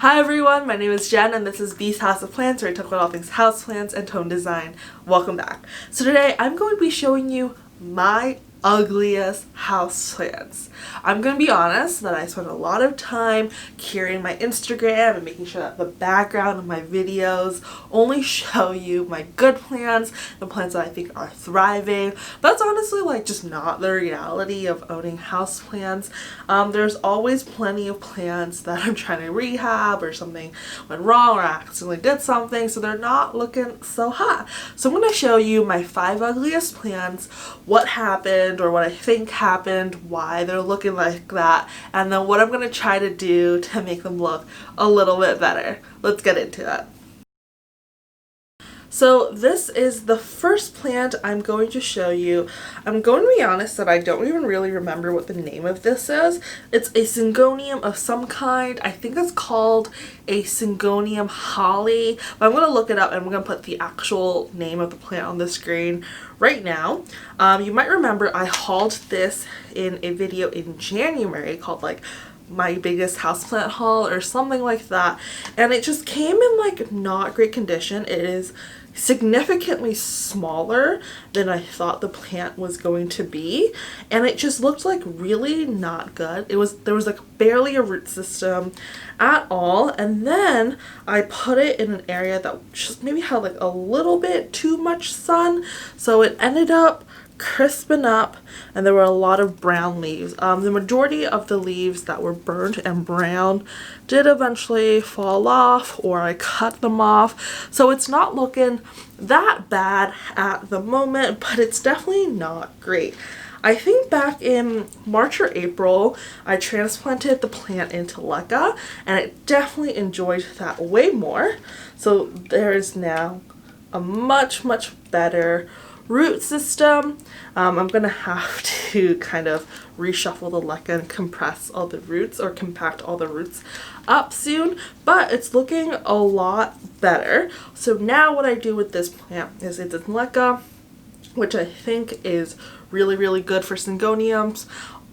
Hi everyone, my name is Jen and this is Bee's House of Plants, where I talk about all things houseplants and tone design. Welcome back. So today I'm going to be showing you my ugliest houseplants. I'm going to be honest that I spent a lot of time curating my Instagram and making sure that the background of my videos only show you my good plants, the plants that I think are thriving. That's honestly just not the reality of owning houseplants. There's always plenty of plants that I'm trying to rehab or something went wrong or I accidentally did something, so they're not looking so hot. So I'm going to show you my 5 ugliest plants, what happened or what I think happened, why they're looking like that, and then what I'm going to try to do to make them look a little bit better. Let's get into it. So this is the first plant I'm going to show you. I'm going to be honest that I don't even really remember what the name of this is. It's a Syngonium of some kind. I think it's called a Syngonium holly, but I'm going to look it up and I'm going to put the actual name of the plant on the screen right now. You might remember I hauled this in a video in January called my biggest houseplant haul or something like that, and it just came in not great condition. It is significantly smaller than I thought the plant was going to be, and it just looked really not good. There was barely a root system at all, and then I put it in an area that just maybe had a little bit too much sun, so it ended up crisping up and there were a lot of brown leaves. The majority of the leaves that were burnt and brown did eventually fall off, or I cut them off, so it's not looking that bad at the moment, but it's definitely not great. I think back in March or April I transplanted the plant into LECA and it definitely enjoyed that way more, so there is now a much better root system. I'm gonna have to kind of reshuffle the LECA and compress all the roots or compact all the roots up soon, but it's looking a lot better. So now what I do with this plant is it's in LECA, which I think is really good for Syngoniums.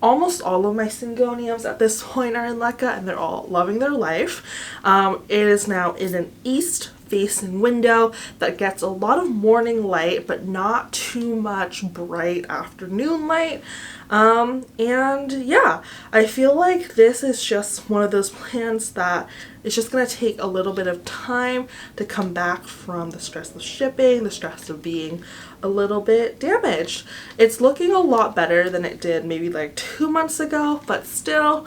Almost all of my Syngoniums at this point are in LECA and they're all loving their life. It is now in an east facing window that gets a lot of morning light but not too much bright afternoon light, and yeah, I feel like this is just one of those plants that it's just going to take a little bit of time to come back from the stress of shipping, the stress of being a little bit damaged. It's looking a lot better than it did maybe 2 months ago, but still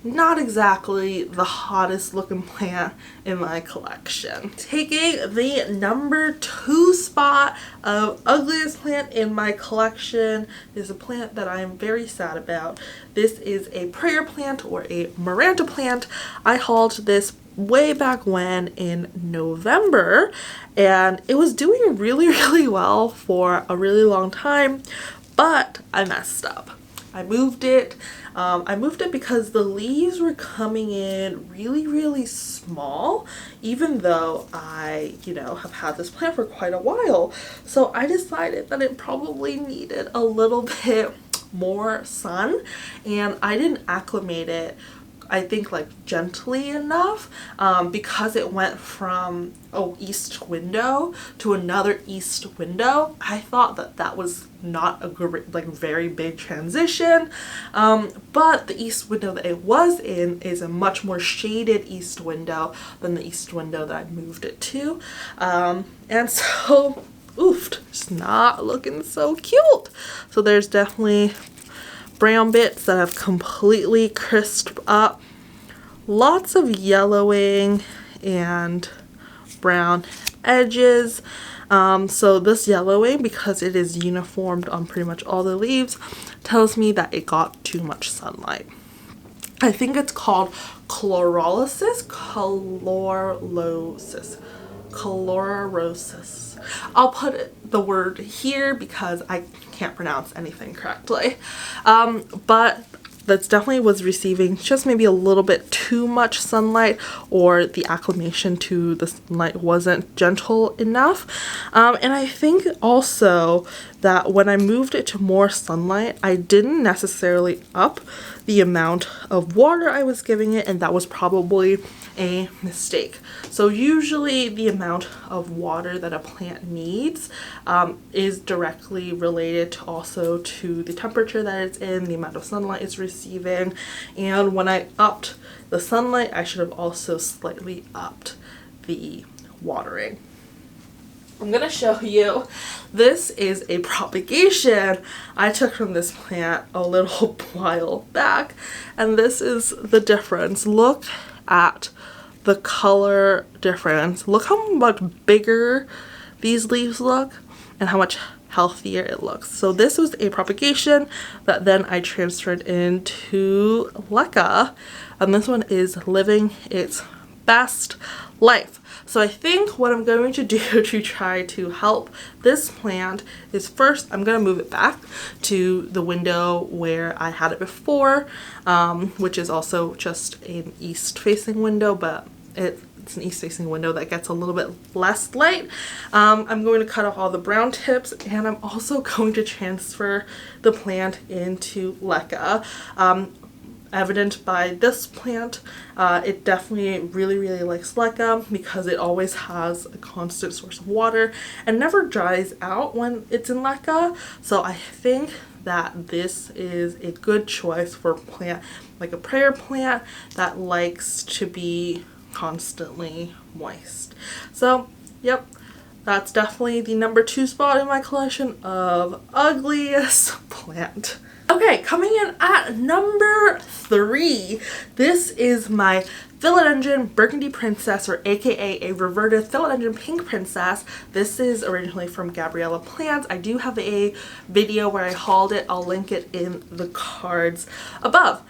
not exactly the hottest looking plant in my collection. Taking the number 2 spot of ugliest plant in my collection is a plant that I am very sad about. This is a prayer plant or a Miranda plant. I hauled this way back when in November and it was doing really well for a really long time, but I messed up. I moved it because the leaves were coming in really small, even though I, have had this plant for quite a while. So I decided that it probably needed a little bit more sun, and I didn't acclimate it, I think gently enough, because it went from an east window to another east window. I thought that was not a great, very big transition, but the east window that it was in is a much more shaded east window than the east window that I moved it to, and so oofed, it's not looking so cute. So there's definitely brown bits that have completely crisped up, lots of yellowing and brown edges. So this yellowing, because it is uniformed on pretty much all the leaves, tells me that it got too much sunlight. I think it's called chlorosis. I'll put the word here because I can't pronounce anything correctly, but that's definitely was receiving just maybe a little bit too much sunlight, or the acclimation to the sunlight wasn't gentle enough. And I think also that when I moved it to more sunlight, I didn't necessarily up the amount of water I was giving it, and that was probably a mistake. So usually the amount of water that a plant needs is directly related to also to the temperature that it's in, the amount of sunlight it's receiving, and when I upped the sunlight, I should have also slightly upped the watering. I'm gonna show you, this is a propagation I took from this plant a little while back, and this is the difference. Look at the color difference. Look how much bigger these leaves look and how much healthier it looks. So this was a propagation that then I transferred into LECA, and this one is living its best life. So I think what I'm going to do to try to help this plant is, first I'm going to move it back to the window where I had it before, which is also just an east facing window, but it's an east facing window that gets a little bit less light. I'm going to cut off all the brown tips, and I'm also going to transfer the plant into LECA. Evident by this plant, it definitely really likes LECA because it always has a constant source of water and never dries out when it's in LECA. So I think that this is a good choice for a plant like a prayer plant that likes to be constantly moist. So yep, that's definitely the number 2 spot in my collection of ugliest plant. Okay, coming in at number 3, this is my Philodendron Burgundy Princess, or aka a reverted Philodendron Pink Princess. This is originally from Gabriella Plants. I do have a video where I hauled it. I'll link it in the cards above.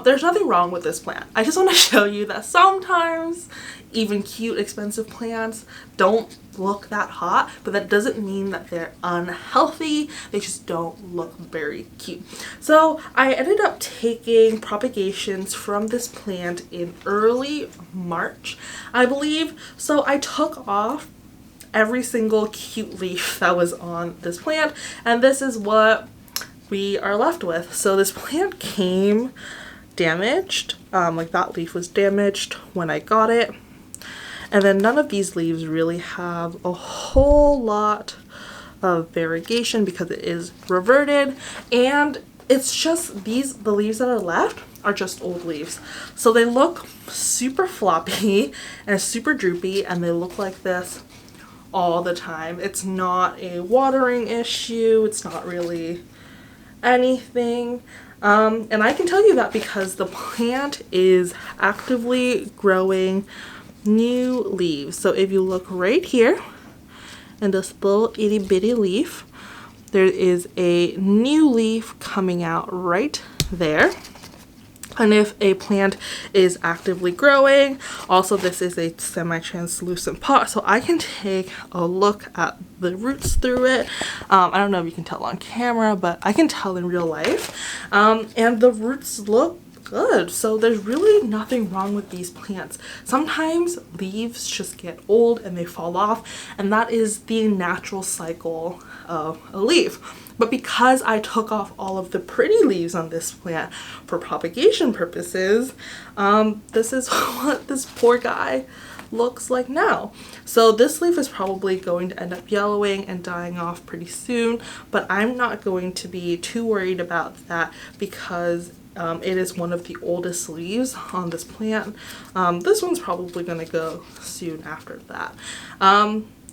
There's nothing wrong with this plant. I just want to show you that sometimes even cute, expensive plants don't look that hot, but that doesn't mean that they're unhealthy. They just don't look very cute. So I ended up taking propagations from this plant in early March, I believe. So I took off every single cute leaf that was on this plant, and this is what we are left with. So this plant came damaged, like that leaf was damaged when I got it. And then none of these leaves really have a whole lot of variegation because it is reverted, and it's just the leaves that are left are just old leaves. So they look super floppy and super droopy, and they look like this all the time. It's not a watering issue. It's not really anything. And I can tell you that because the plant is actively growing new leaves. So if you look right here in this little itty bitty leaf, there is a new leaf coming out right there. And if a plant is actively growing, also this is a semi-translucent pot, so I can take a look at the roots through it. I don't know if you can tell on camera, but I can tell in real life. And the roots look good. So there's really nothing wrong with these plants. Sometimes leaves just get old and they fall off, and that is the natural cycle of a leaf. But because I took off all of the pretty leaves on this plant for propagation purposes, this is what this poor guy looks like now. So this leaf is probably going to end up yellowing and dying off pretty soon, but I'm not going to be too worried about that because it is one of the oldest leaves on this plant. This one's probably going to go soon after that.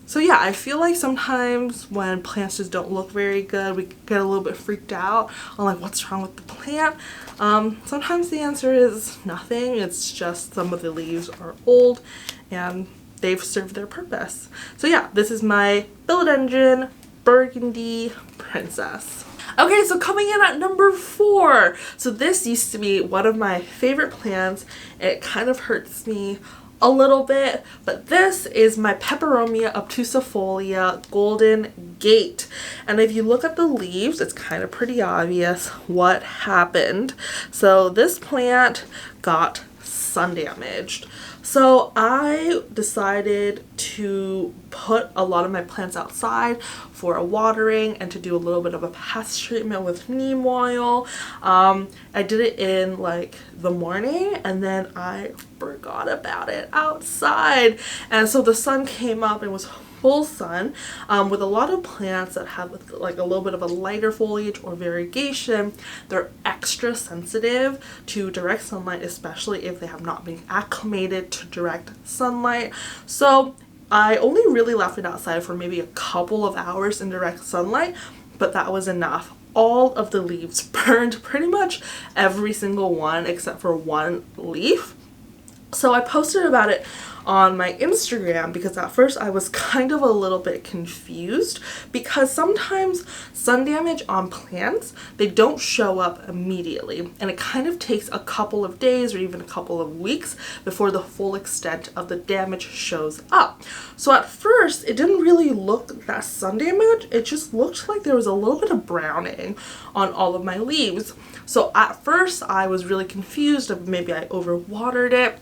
So yeah, I feel like sometimes when plants just don't look very good, we get a little bit freaked out on like what's wrong with the plant. Sometimes the answer is nothing. It's just some of the leaves are old and they've served their purpose. So yeah, this is my Philodendron Burgundy Princess. Okay, so coming in at number 4. So this used to be one of my favorite plants. It kind of hurts me a little bit, but this is my Peperomia obtusifolia Golden Gate. And if you look at the leaves, it's kind of pretty obvious what happened. So this plant got sun damaged. So I decided to put a lot of my plants outside for a watering and to do a little bit of a pest treatment with neem oil. I did it in like the morning and then I forgot about it outside, and so the sun came up and was full sun. With a lot of plants that have like a little bit of a lighter foliage or variegation, they're extra sensitive to direct sunlight, especially if they have not been acclimated to direct sunlight. So I only really left it outside for maybe a couple of hours in direct sunlight, but that was enough. All of the leaves burned, pretty much every single one except for one leaf. So I posted about it on my Instagram because at first I was kind of a little bit confused, because sometimes sun damage on plants, they don't show up immediately, and it kind of takes a couple of days or even a couple of weeks before the full extent of the damage shows up. So at first it didn't really look that sun damage, it just looked like there was a little bit of browning on all of my leaves. So at first I was really confused of maybe I overwatered it.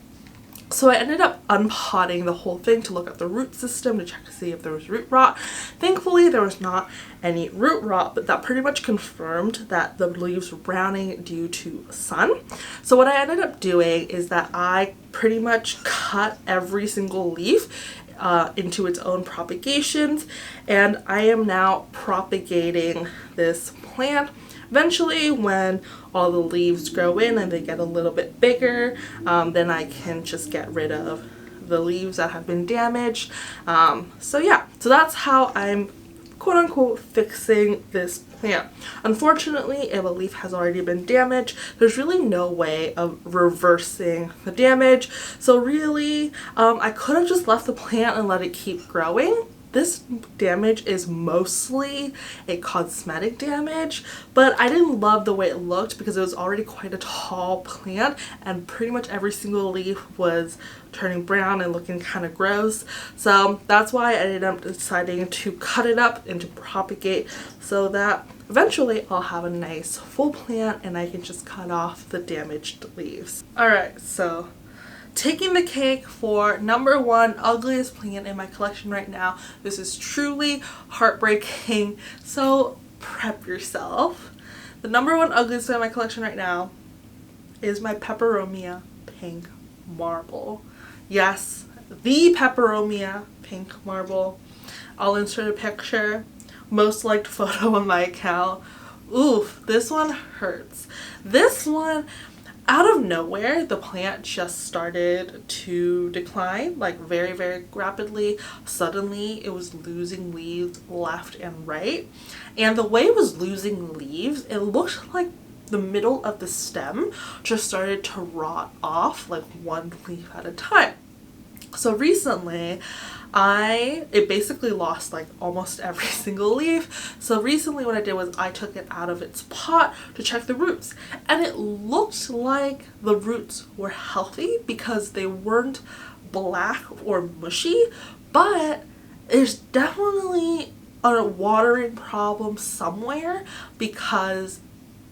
So I ended up unpotting the whole thing to look at the root system to check to see if there was root rot. Thankfully there was not any root rot, but that pretty much confirmed that the leaves were browning due to sun. So what I ended up doing is that I pretty much cut every single leaf into its own propagations, and I am now propagating this plant. Eventually, when all the leaves grow in and they get a little bit bigger, then I can just get rid of the leaves that have been damaged. So yeah, so that's how I'm quote unquote fixing this plant. Unfortunately, if a leaf has already been damaged, there's really no way of reversing the damage. So really, I could have just left the plant and let it keep growing. This damage is mostly a cosmetic damage, but I didn't love the way it looked because it was already quite a tall plant and pretty much every single leaf was turning brown and looking kind of gross. So that's why I ended up deciding to cut it up and to propagate so that eventually I'll have a nice full plant and I can just cut off the damaged leaves. Alright, so taking the cake for number one ugliest plant in my collection right now. This is truly heartbreaking, so prep yourself. The number one ugliest plant in my collection right now is my Peperomia pink marble. Yes, the Peperomia pink marble. I'll insert a picture. Most liked photo on my account. Oof, this one hurts. This one, out of nowhere, the plant just started to decline, like very, very rapidly. Suddenly, it was losing leaves left and right. And the way it was losing leaves, it looked like the middle of the stem just started to rot off, like one leaf at a time. So recently, it basically lost like almost every single leaf. So recently what I did was I took it out of its pot to check the roots, and it looked like the roots were healthy because they weren't black or mushy, but there's definitely a watering problem somewhere because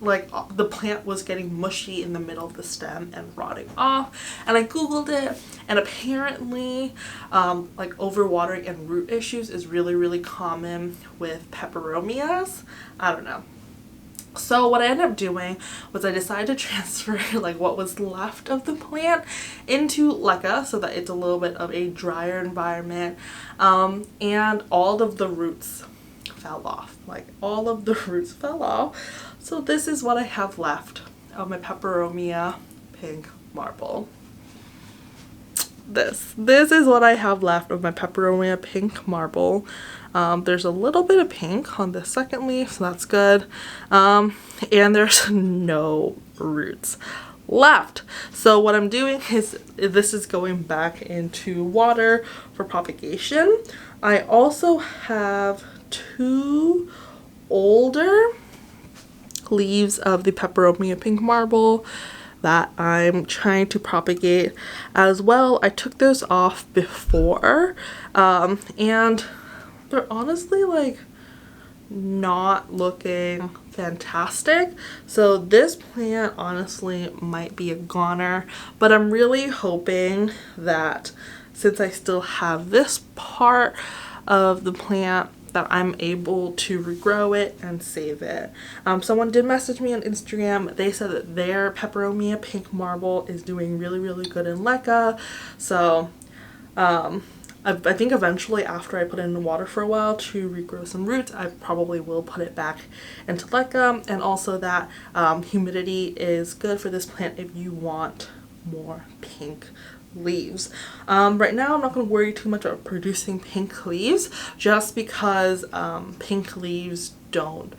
like the plant was getting mushy in the middle of the stem and rotting off. And I googled it, and apparently like overwatering and root issues is really, really common with peperomias. I don't know. So what I ended up doing was I decided to transfer like what was left of the plant into LECA so that it's a little bit of a drier environment, and all of the roots fell off. Like all of the roots fell off. So this is what I have left of my Peperomia pink marble. This is what I have left of my Peperomia pink marble. There's a little bit of pink on the second leaf, so that's good. And there's no roots left. So what I'm doing is this is going back into water for propagation. I also have two older leaves of the Peperomia pink marble that I'm trying to propagate as well. I took those off before, and they're honestly like not looking fantastic. So this plant honestly might be a goner, but I'm really hoping that since I still have this part of the plant that I'm able to regrow it and save it. Someone did message me on Instagram. They said that their Peperomia pink marble is doing really good in LECA. So I think eventually after I put it in the water for a while to regrow some roots, I probably will put it back into LECA. And also that humidity is good for this plant if you want more pink leaves. Right now I'm not going to worry too much about producing pink leaves just because pink leaves don't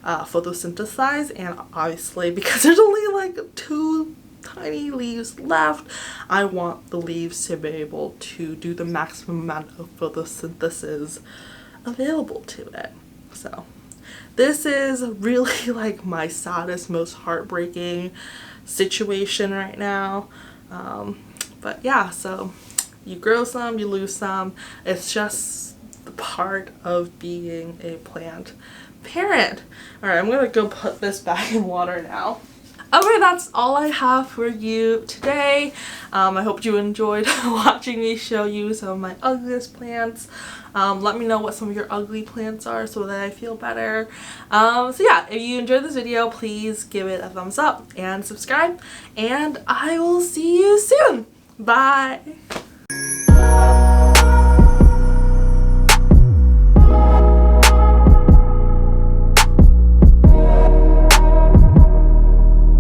photosynthesize, and obviously because there's only like 2 tiny leaves left, I want the leaves to be able to do the maximum amount of photosynthesis available to it. So this is really like my saddest, most heartbreaking situation right now. But yeah, so you grow some, you lose some. It's just the part of being a plant parent. Alright, I'm gonna go put this back in water now. Okay, that's all I have for you today. I hope you enjoyed watching me show you some of my ugliest plants. Let me know what some of your ugly plants are so that I feel better. So yeah, if you enjoyed this video, please give it a thumbs up and subscribe. And I will see you soon. Bye!